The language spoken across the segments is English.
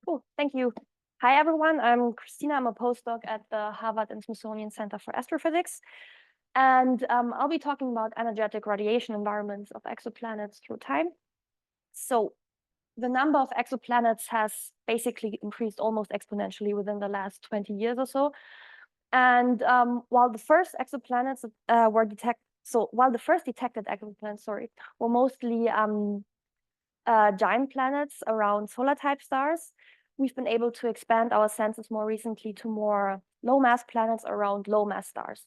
Cool, thank you. Hi, everyone. I'm Kristina. I'm a postdoc at the Harvard and Smithsonian Center for Astrophysics. And I'll be talking about energetic radiation environments of exoplanets through time. So the number of exoplanets has basically increased almost exponentially within the last 20 years or so. And while the first exoplanets while the first detected exoplanets, were mostly giant planets around solar-type stars, we've been able to expand our senses more recently to more low-mass planets around low-mass stars.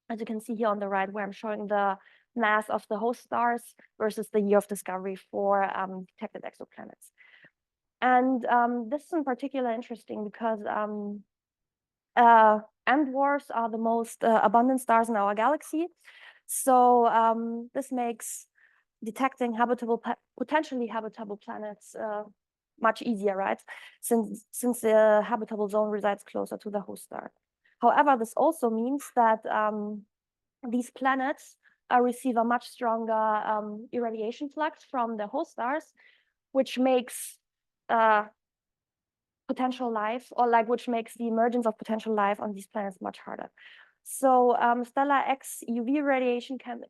As you can see here on the right, where I'm showing the mass of the host stars versus the year of discovery for detected exoplanets. And this is in particular interesting because M dwarfs are the most abundant stars in our galaxy. So this makes detecting potentially habitable planets much easier, right? Since the habitable zone resides closer to the host star. However, this also means that these planets receive a much stronger irradiation flux from the host stars, which makes potential life, which makes the emergence of potential life on these planets much harder. So stellar X UV radiation can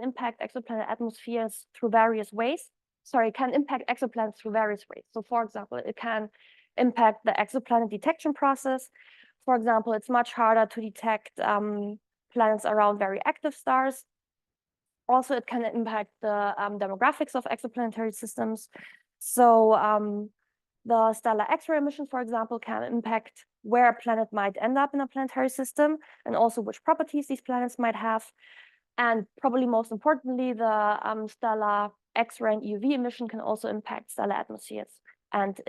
impact exoplanet atmospheres through various ways. Can impact exoplanets through various ways. So for example, it can impact the exoplanet detection process. For example, it's much harder to detect planets around very active stars. Also, it can impact the demographics of exoplanetary systems. So the stellar X-ray emission, for example, can impact where a planet might end up in a planetary system, and also which properties these planets might have. And probably most importantly, the stellar X-ray and UV emission can also impact stellar atmospheres, and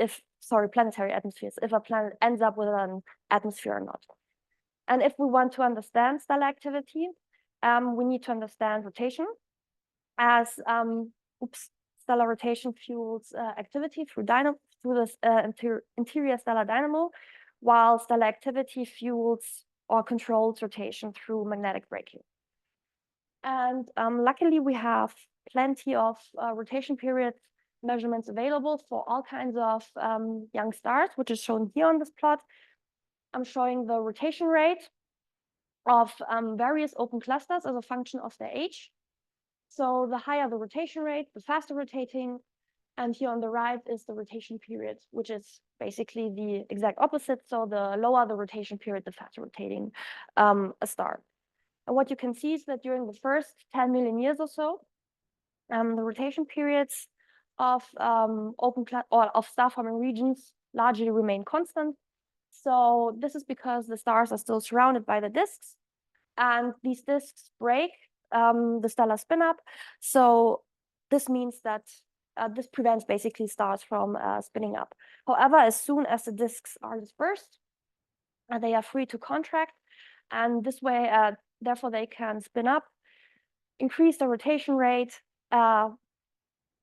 planetary atmospheres, if a planet ends up with an atmosphere or not. And if we want to understand stellar activity, we need to understand rotation, as stellar rotation fuels activity through this interior stellar dynamo, while stellar activity fuels or controls rotation through magnetic braking. And luckily, we have plenty of rotation period measurements available for all kinds of young stars, which is shown here on this plot. I'm showing the rotation rate of various open clusters as a function of their age. So the higher the rotation rate, the faster rotating. And here on the right is the rotation period, which is basically the exact opposite. So the lower the rotation period, the faster rotating a star. And what you can see is that during the first 10 million years or so, the rotation periods of of star-forming regions largely remain constant. So this is because the stars are still surrounded by the disks, and these disks break the stellar spin-up. So this means that this prevents basically stars from spinning up. However, as soon as the disks are dispersed, they are free to contract, and this way, therefore, they can spin up, increase the rotation rate on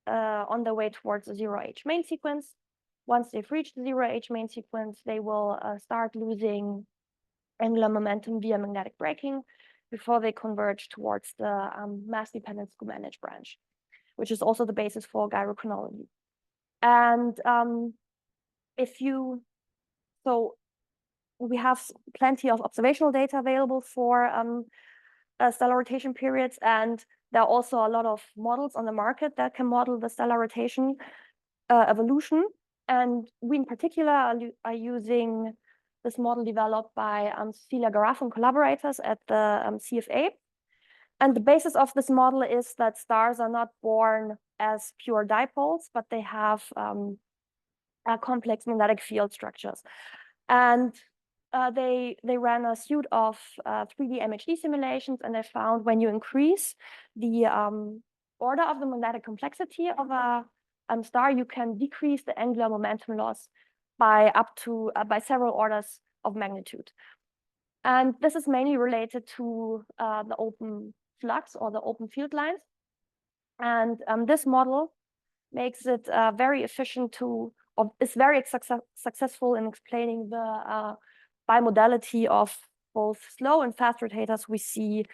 their way towards the zero-age main sequence. Once they've reached the zero-age main sequence, they will start losing angular momentum via magnetic braking before they converge towards the mass-dependent Schumann-Edge branch, which is also the basis for gyrochronology. And we have plenty of observational data available for stellar rotation periods, and there are also a lot of models on the market that can model the stellar rotation evolution. And we in particular are using this model developed by Cecilia Garaf and collaborators at the CFA. And the basis of this model is that stars are not born as pure dipoles, but they have complex magnetic field structures. And they ran a suite of 3D MHD simulations, and they found when you increase the order of the magnetic complexity of a star, you can decrease the angular momentum loss by several orders of magnitude. And this is mainly related to the open flux or the open field lines. And this model makes it very efficient is very successful in explaining the bimodality of both slow and fast rotators we see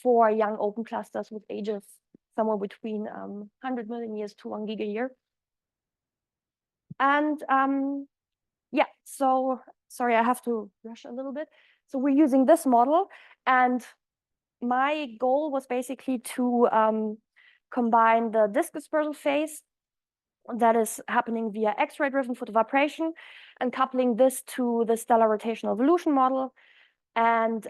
for young open clusters with ages somewhere between 100 million years to 1 gigayear. And yeah, so sorry, I have to rush a little bit. So we're using this model, and my goal was basically to combine the disk dispersal phase that is happening via X-ray driven photovibration and coupling this to the stellar rotational evolution model. And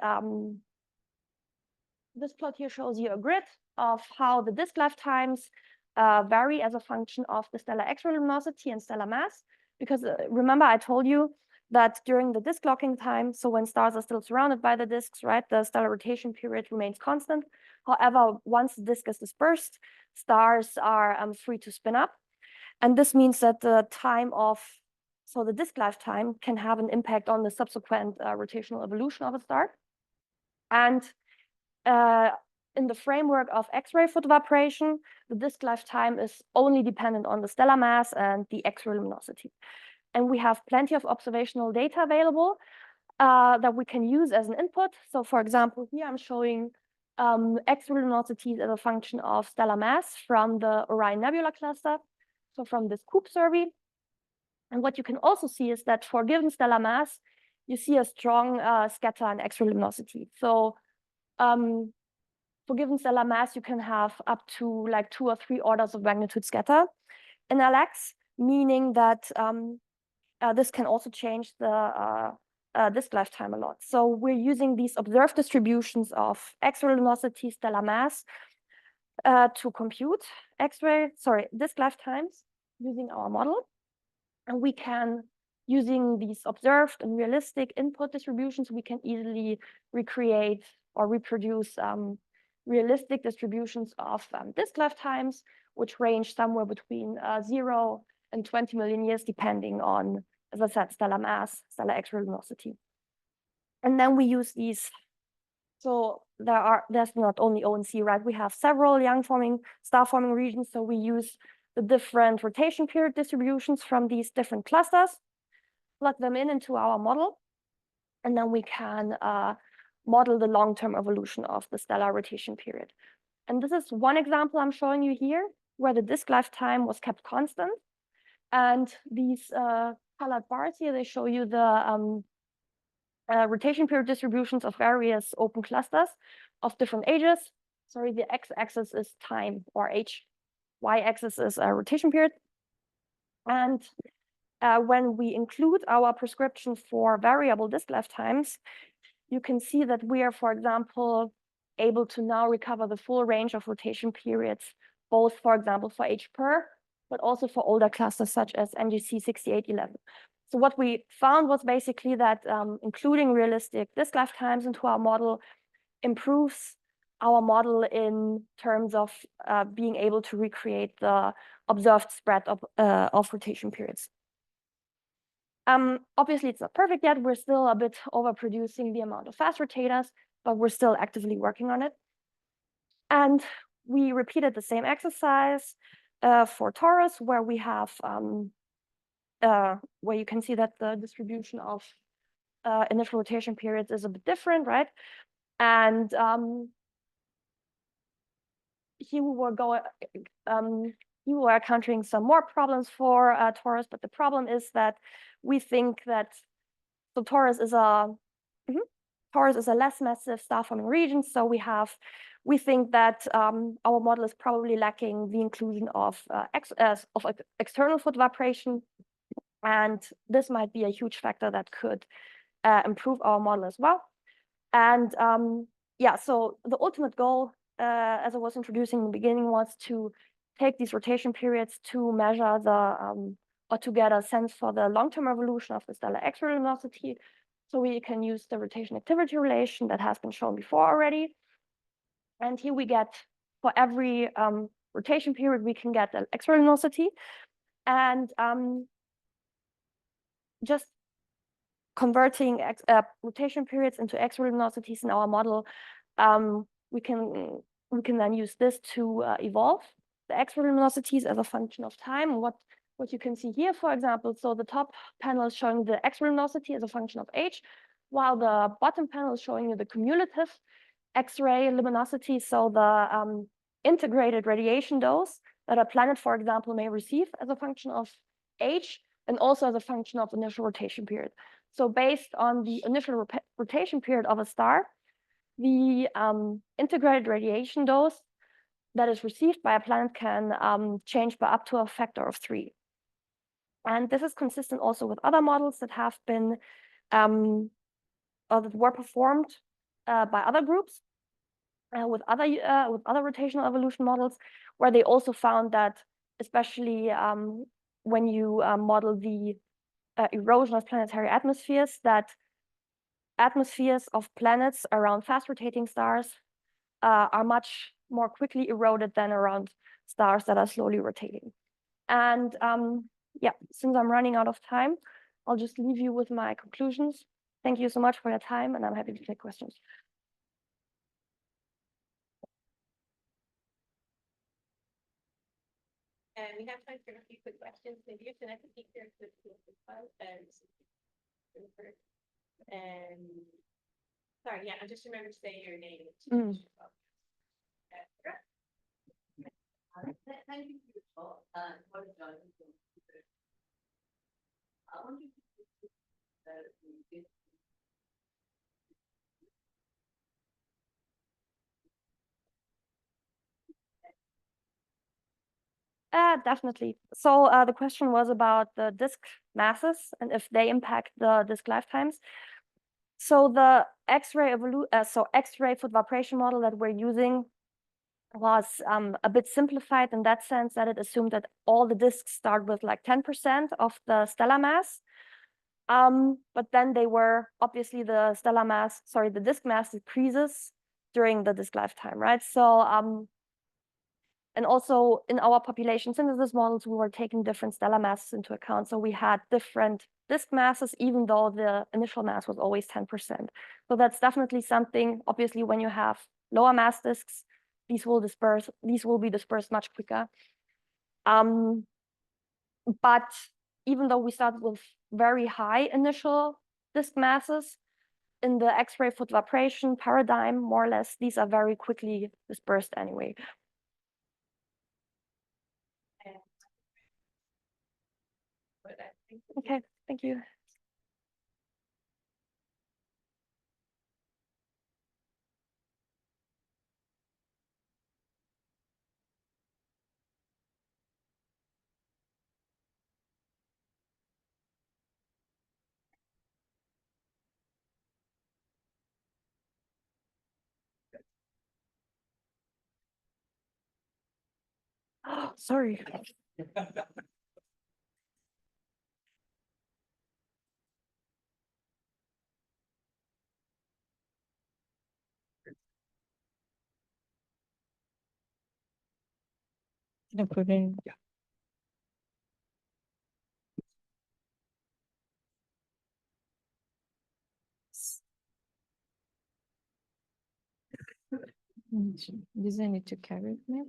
this plot here shows you a grid of how the disk lifetimes vary as a function of the stellar X-ray luminosity and stellar mass. Because remember, I told you that during the disk locking time, so when stars are still surrounded by the disks, right, the stellar rotation period remains constant. However, once the disk is dispersed, stars are free to spin up. And this means that the time of, so the disk lifetime can have an impact on the subsequent rotational evolution of a star. And in the framework of X-ray photovibration, the disk lifetime is only dependent on the stellar mass and the X-ray luminosity. And we have plenty of observational data available that we can use as an input. So for example, here I'm showing X-ray luminosities as a function of stellar mass from the Orion Nebula cluster, so from this COOP survey. And what you can also see is that for a given stellar mass, you see a strong scatter and X-ray luminosity. So for given stellar mass, you can have up to like 2 or 3 orders of magnitude scatter in LX, meaning that this can also change the disk lifetime a lot. So we're using these observed distributions of X-ray luminosity, stellar mass to compute disk lifetimes using our model. And we can, using these observed and realistic input distributions, we can easily recreate or reproduce realistic distributions of disk lifetimes, which range somewhere between 0 and 20 million years, depending on, as I said, stellar mass, stellar X-ray luminosity. And then we use these. So there's not only ONC, right? We have several young star forming regions. So we use the different rotation period distributions from these different clusters, plug them into our model, and then we can model the long-term evolution of the stellar rotation period. And this is one example I'm showing you here, where the disk lifetime was kept constant. And these colored bars here, they show you the rotation period distributions of various open clusters of different ages. Sorry, the x-axis is time, or age. Y-axis is rotation period. And when we include our prescription for variable disk lifetimes, you can see that we are, for example, able to now recover the full range of rotation periods, both, for example, for H-per, but also for older clusters such as NGC 6811. So what we found was basically that including realistic disk lifetimes into our model improves our model in terms of being able to recreate the observed spread of rotation periods. Obviously, it's not perfect yet. We're still a bit overproducing the amount of fast rotators, but we're still actively working on it. And we repeated the same exercise for Taurus, where we have where you can see that the distribution of initial rotation periods is a bit different, right? And here we were encountering some more problems for Taurus, but the problem is that we think that Taurus is a less massive star forming region, so we think that our model is probably lacking the inclusion of external photovibration, and this might be a huge factor that could improve our model as well. And yeah, so the ultimate goal, as I was introducing in the beginning, was to take these rotation periods to measure or to get a sense for the long-term evolution of the stellar X-ray luminosity. So we can use the rotation activity relation that has been shown before already. And here we get, for every rotation period, we can get the X-ray luminosity. And just converting rotation periods into X-ray luminosities in our model, we can then use this to evolve the X-ray luminosities as a function of time. What you can see here, for example, so the top panel is showing the X-ray luminosity as a function of age, while the bottom panel is showing you the cumulative X-ray luminosity, so the integrated radiation dose that a planet, for example, may receive as a function of age. and also as a function of initial rotation period. So based on the initial rotation period of a star, the integrated radiation dose that is received by a planet can change by up to a factor of 3. And this is consistent also with other models that have been or that were performed by other groups with other rotational evolution models, where they also found that, especially when you model the erosion of planetary atmospheres, that atmospheres of planets around fast rotating stars are much more quickly eroded than around stars that are slowly rotating. And yeah, since I'm running out of time, I'll just leave you with my conclusions. Thank you so much for your time, and I'm happy to take questions. And we have time for a few quick questions. Maybe you can speak here to sorry, yeah, I just remember to say your name. Thank you for your talk. I wonder if you Definitely. So the question was about the disk masses and if they impact the disk lifetimes. So the X-ray foot vibration model that we're using was a bit simplified in that sense that it assumed that all the disks start with like 10% of the stellar mass. But then they were obviously the disk mass decreases during the disk lifetime, right? So and also in our population synthesis models, we were taking different stellar masses into account. So we had different disk masses, even though the initial mass was always 10%. So that's definitely something, obviously, when you have lower mass disks, these will be dispersed much quicker. But even though we started with very high initial disk masses, in the X-ray foot vibration paradigm, more or less, these are very quickly dispersed anyway. Okay, thank you. Oh, sorry. Put in. Yeah. Does I need to carry it now?